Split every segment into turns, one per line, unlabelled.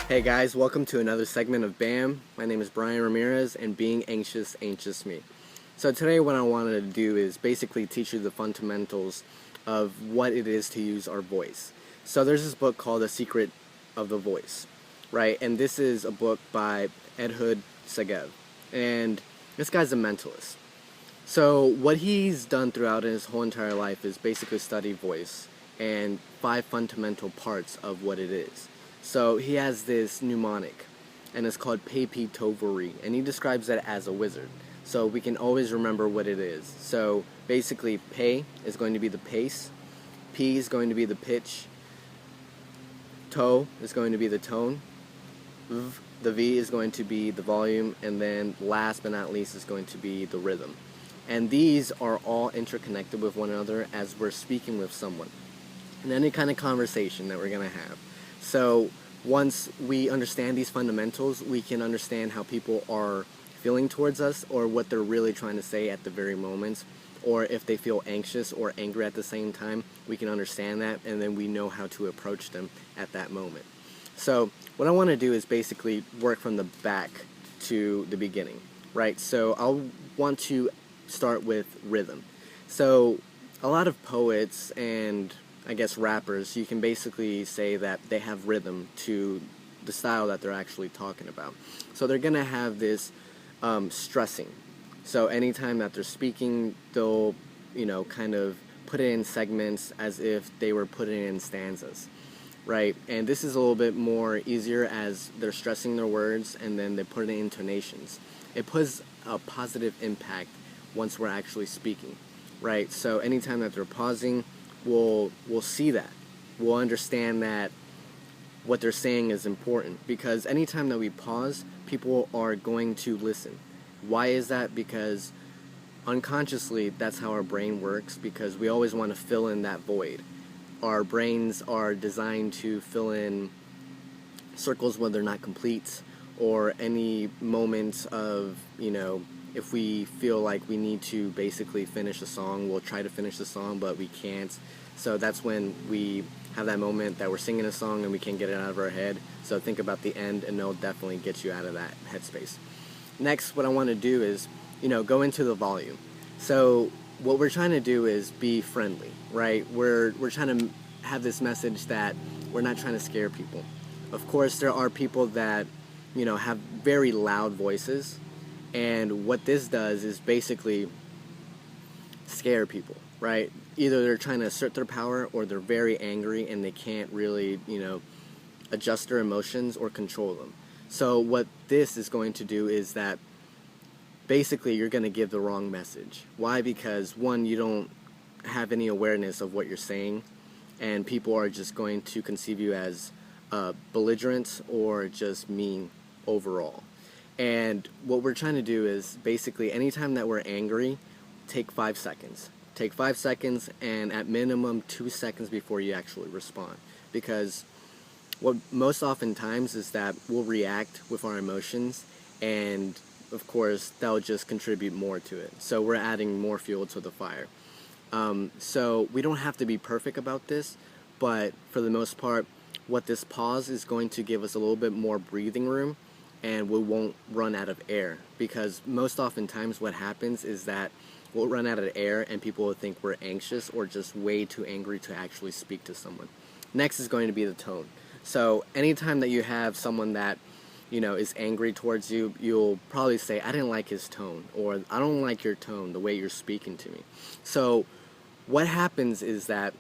Hey guys, welcome to another segment of BAM. My name is Brian Ramirez and Being Anxious, Anxious Me. So today what I wanted to do is basically teach you the fundamentals of what it is to use our voice. So there's this book called The Secret of the Voice, right? And this is a book by Edhud Segev. And this guy's a mentalist. So what he's done throughout his whole entire life is basically study voice and 5 fundamental parts of what it is. So he has this mnemonic, and it's called Pepi Tovori, and he describes it as a wizard. So we can always remember what it is. So basically, Pe is going to be the pace, P is going to be the pitch, To is going to be the tone, the V is going to be the volume, and then last but not least is going to be the rhythm. And these are all interconnected with one another as we're speaking with someone in any kind of conversation that we're going to have. So once we understand these fundamentals, we can understand how people are feeling towards us or what they're really trying to say at the very moment. Or if they feel anxious or angry at the same time, we can understand that, and then we know how to approach them at that moment. So what I want to do is basically work from the back to the beginning, right? So I'll want to start with rhythm. So a lot of poets and I guess rappers, you can basically say that they have rhythm to the style that they're actually talking about. So they're gonna have this stressing. So anytime that they're speaking, they'll kind of put it in segments as if they were putting it in stanzas, right? And this is a little bit more easier as they're stressing their words and then they put it in intonations. It puts a positive impact once we're actually speaking, right? So anytime that they're pausing, we'll see that. We'll understand that what they're saying is important, because anytime that we pause, people are going to listen. Why is that? Because unconsciously, that's how our brain works, because we always want to fill in that void. Our brains are designed to fill in circles when they're not complete, or any moments of, if we feel like we need to basically finish a song, we'll try to finish the song, but we can't. So that's when we have that moment that we're singing a song and we can't get it out of our head. So think about the end, and it'll definitely get you out of that headspace. Next, what I want to do is, go into the volume. So what we're trying to do is be friendly, right? We're trying to have this message that we're not trying to scare people. Of course, there are people that, have very loud voices, and what this does is basically scare people, right? Either they're trying to assert their power, or they're very angry and they can't really, adjust their emotions or control them. So what this is going to do is that basically you're going to give the wrong message. Why? Because one, you don't have any awareness of what you're saying, and people are just going to conceive you as belligerent or just mean overall. And what we're trying to do is basically anytime that we're angry, take 5 seconds. Take 5 seconds, and at minimum 2 seconds before you actually respond. Because what most oftentimes is that we'll react with our emotions, and of course that'll just contribute more to it. So we're adding more fuel to the fire. So we don't have to be perfect about this, but for the most part, what this pause is going to give us a little bit more breathing room, and we won't run out of air. Because most oftentimes what happens is that we'll run out of air and people will think we're anxious or just way too angry to actually speak to someone. Next is going to be the tone. So anytime that you have someone that is angry towards you, you'll probably say, I didn't like his tone, or I don't like your tone, the way you're speaking to me. So what happens is that,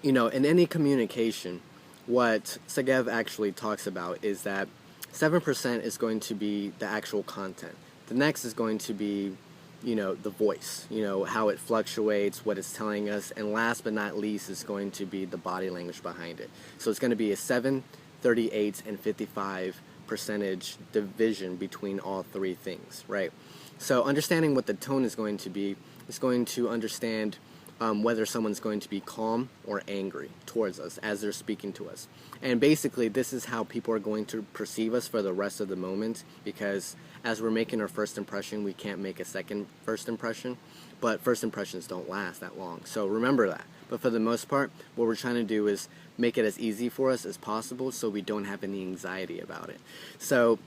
in any communication, what Segev actually talks about is that 7% is going to be the actual content. The next is going to be, the voice, how it fluctuates, what it's telling us, and last but not least is going to be the body language behind it. So it's going to be a 7, 38, and 55 percentage division between all 3 things, right? So understanding what the tone is going to be is going to understand whether someone's going to be calm or angry towards us as they're speaking to us. And basically, this is how people are going to perceive us for the rest of the moment, because as we're making our first impression, we can't make a second first impression, but first impressions don't last that long. So remember that. But for the most part, what we're trying to do is make it as easy for us as possible so we don't have any anxiety about it. So,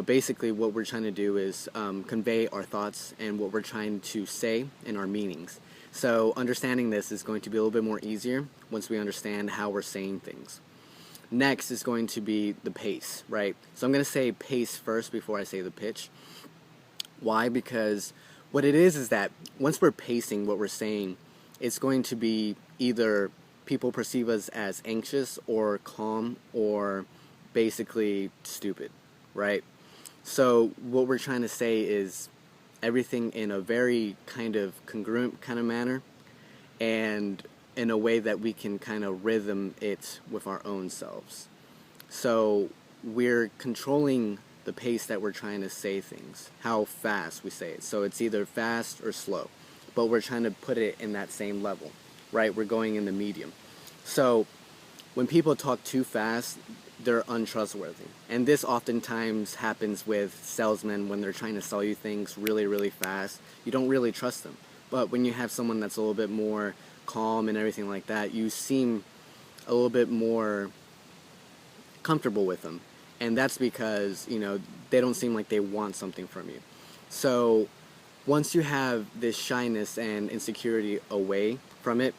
basically what we're trying to do is convey our thoughts and what we're trying to say and our meanings. So understanding this is going to be a little bit more easier once we understand how we're saying things. Next is going to be the pace, right? So I'm going to say pace first before I say the pitch. Why? Because what it is that once we're pacing what we're saying, it's going to be either people perceive us as anxious or calm or basically stupid, right? So what we're trying to say is everything in a very kind of congruent kind of manner, and in a way that we can kind of rhythm it with our own selves. So we're controlling the pace that we're trying to say things, how fast we say it. So it's either fast or slow, but we're trying to put it in that same level, right? We're going in the medium. So when people talk too fast, they're untrustworthy. And this oftentimes happens with salesmen when they're trying to sell you things really, really fast. You don't really trust them. But when you have someone that's a little bit more calm and everything like that, you seem a little bit more comfortable with them. And that's because, they don't seem like they want something from you. So once you have this shyness and insecurity away from it,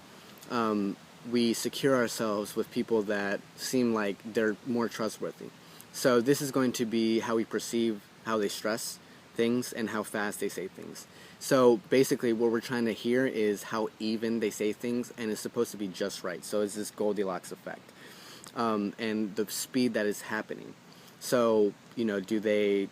we secure ourselves with people that seem like they're more trustworthy. So this is going to be how we perceive how they stress things and how fast they say things. So basically what we're trying to hear is how even they say things, and it's supposed to be just right. So it's this Goldilocks effect, and the speed that is happening. So, do they,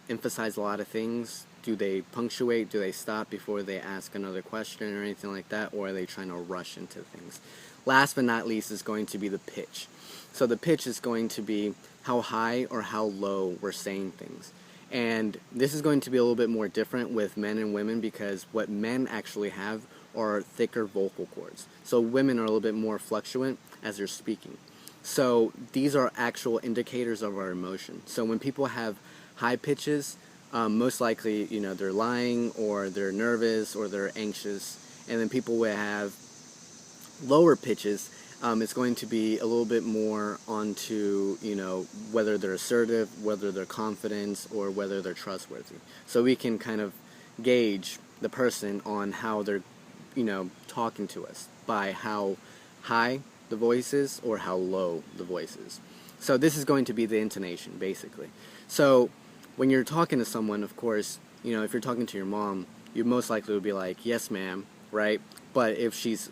emphasize a lot of things? Do they punctuate? Do they stop before they ask another question or anything like that? Or are they trying to rush into things? Last but not least is going to be the pitch. So the pitch is going to be how high or how low we're saying things. And this is going to be a little bit more different with men and women, because what men actually have are thicker vocal cords. So women are a little bit more fluctuant as they're speaking. So these are actual indicators of our emotion. So when people have high pitches, most likely, they're lying or they're nervous or they're anxious. And then people will have lower pitches. It's going to be a little bit more onto, whether they're assertive, whether they're confident, or whether they're trustworthy. So we can kind of gauge the person on how they're, talking to us by how high the voice is or how low the voice is. So this is going to be the intonation, basically. So when you're talking to someone, of course, if you're talking to your mom, you most likely will be like, yes, ma'am, right? But if she's,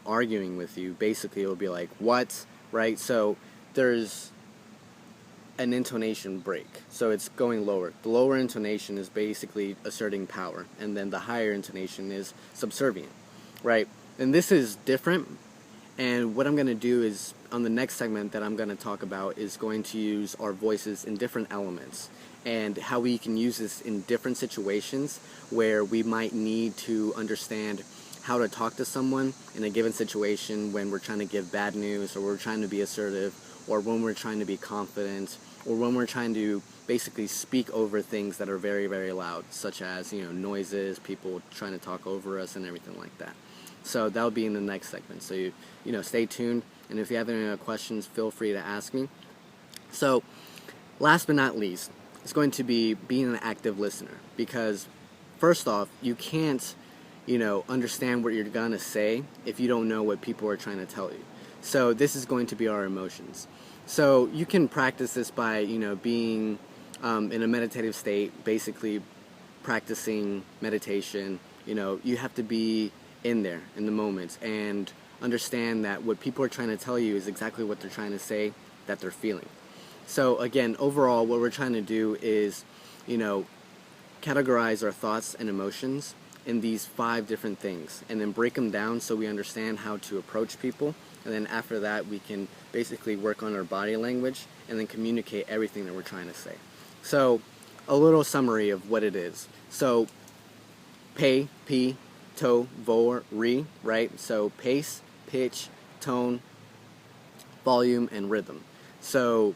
arguing with you, basically it will be like, what, right? So there's an intonation break. So it's going lower. The lower intonation is basically asserting power, and then the higher intonation is subservient, right? And this is different. And what I'm going to do is, on the next segment that I'm going to talk about, is going to use our voices in different elements and how we can use this in different situations where we might need to understand how to talk to someone in a given situation when we're trying to give bad news, or we're trying to be assertive, or when we're trying to be confident, or when we're trying to basically speak over things that are very, very loud, such as, noises, people trying to talk over us and everything like that. So that'll be in the next segment. So stay tuned, and if you have any questions, feel free to ask me. So last but not least, it's going to be being an active listener, because first off, you can't understand what you're gonna say if you don't know what people are trying to tell you. So this is going to be our emotions. So you can practice this by being in a meditative state, basically practicing meditation. You have to be in there in the moment and understand that what people are trying to tell you is exactly what they're trying to say that they're feeling. So again, overall, what we're trying to do is categorize our thoughts and emotions in these 5 different things, and then break them down so we understand how to approach people. And then after that, we can basically work on our body language and then communicate everything that we're trying to say. So a little summary of what it is. So pay, P, to, vor, re, right? So pace, pitch, tone, volume, and rhythm. So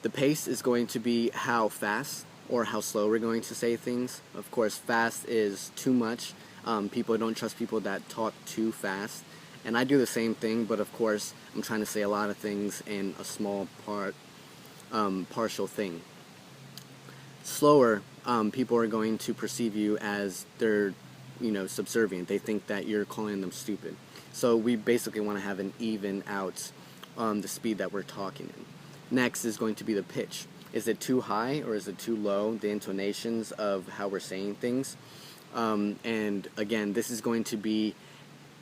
the pace is going to be how fast or how slow we're going to say things. Of course, fast is too much. People don't trust people that talk too fast. And I do the same thing, but of course, I'm trying to say a lot of things in a small partial thing. Slower, people are going to perceive you as they're, subservient. They think that you're calling them stupid. So we basically want to have an even out the speed that we're talking in. Next is going to be the pitch. Is it too high or is it too low? The intonations of how we're saying things. And again, this is going to be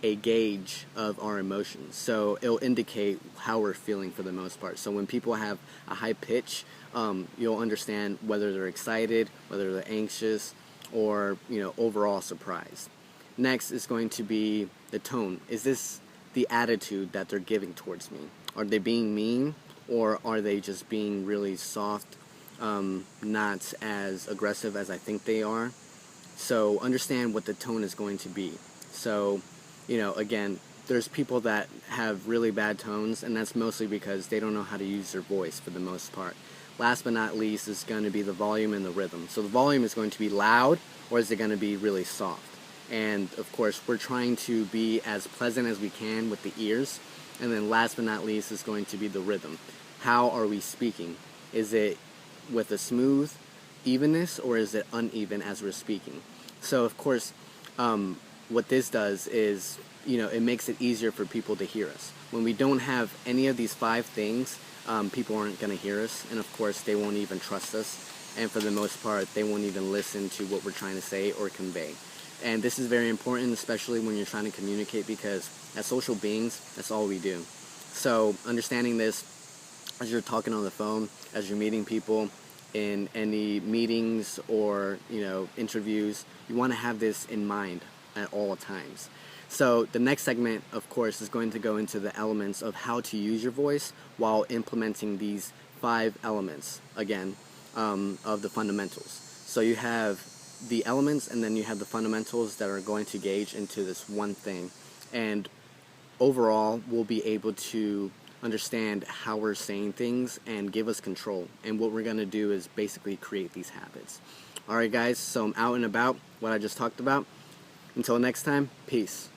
a gauge of our emotions. So it'll indicate how we're feeling for the most part. So when people have a high pitch, you'll understand whether they're excited, whether they're anxious, or overall surprised. Next is going to be the tone. Is this the attitude that they're giving towards me? Are they being mean, or are they just being really soft, not as aggressive as I think they are? So understand what the tone is going to be. So, again, there's people that have really bad tones, and that's mostly because they don't know how to use their voice for the most part. Last but not least is going to be the volume and the rhythm. So the volume is going to be loud, or is it going to be really soft? And of course, we're trying to be as pleasant as we can with the ears. And then last but not least is going to be the rhythm. How are we speaking? Is it with a smooth evenness, or is it uneven as we're speaking? So of course, what this does is, it makes it easier for people to hear us. When we don't have any of these 5 things, people aren't going to hear us, and of course they won't even trust us, and for the most part they won't even listen to what we're trying to say or convey. And this is very important, especially when you're trying to communicate, because as social beings, that's all we do. So understanding this as you're talking on the phone, as you're meeting people in any meetings or interviews, you want to have this in mind at all times. So the next segment, of course, is going to go into the elements of how to use your voice while implementing these 5 elements, again, of the fundamentals. So you have the elements, and then you have the fundamentals that are going to gauge into this one thing. And overall, we'll be able to understand how we're saying things and give us control. And what we're going to do is basically create these habits. Alright guys, so I'm out and about what I just talked about. Until next time, peace.